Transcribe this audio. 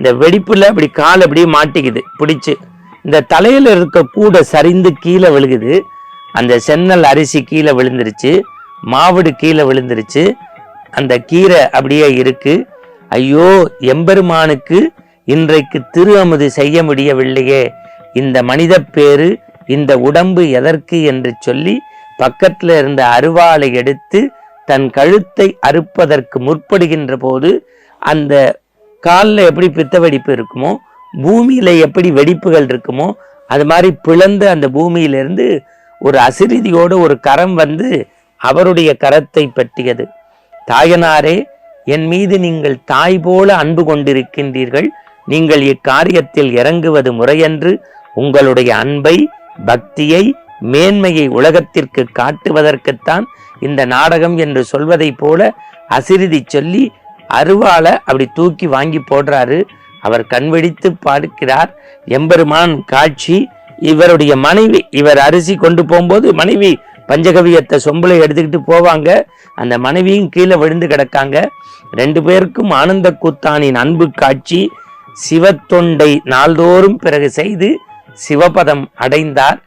இந்த வெடிப்புல அப்படி கால் அப்படியே மாட்டிக்குது பிடிச்சு. இந்த தலையில இருக்க கூடை சரிந்து கீழே விழுகுது. அந்த சென்னல் அரிசி கீழே விழுந்துருச்சு, மாவடு கீழே விழுந்துருச்சு, அந்த கீரை அப்படியே இருக்கு. ஐயோ, எம்பெருமானுக்கு இன்றைக்கு திரு அமுது செய்ய முடியவில்லையே, இந்த மனித பேரு, இந்த உடம்பு எதற்கு என்று சொல்லி பக்கத்துல இருந்த அருவாளை எடுத்து தன் கழுத்தை அறுப்பதற்கு முற்படுகின்ற போது அந்த காலில் எப்படி பித்த வெடிப்பு இருக்குமோ, பூமியில எப்படி வெடிப்புகள் இருக்குமோ, அது மாதிரி பிளந்து அந்த பூமியிலிருந்து ஒரு அசிரிதியோடு ஒரு கரம் வந்து அவருடைய கரத்தை பற்றியது. தாயனாரே, என் மீது நீங்கள் தாய் போல அன்பு கொண்டிருக்கின்றீர்கள், நீங்கள் இக்காரியத்தில் இறங்குவது முறையன்று. உங்களுடைய அன்பை, பக்தியை, மேன்மையை உலகத்திற்கு காட்டுவதற்குத்தான் இந்த நாடகம் என்று சொல்வதை போல அசிரிதி சொல்லி அருவாளை அப்படி தூக்கி வாங்கி போடுறாரு. அவர் கண்வெடித்து பார்க்கிறார். எம்பெருமான் காட்சி. இவருடைய மனைவி, இவர் அரிசி கொண்டு போகும்போது மனைவி பஞ்சகவியத்தை சொம்புல எடுத்துக்கிட்டு போவாங்க. அந்த மனைவியும் கீழே விழுந்து கிடக்காங்க. 2 பேருக்கும் ஆனந்த கூத்தானின் அன்பு காட்சி. சிவத்தொண்டை நாள்தோறும் பிறகு செய்து சிவபதம் அடைந்தார்.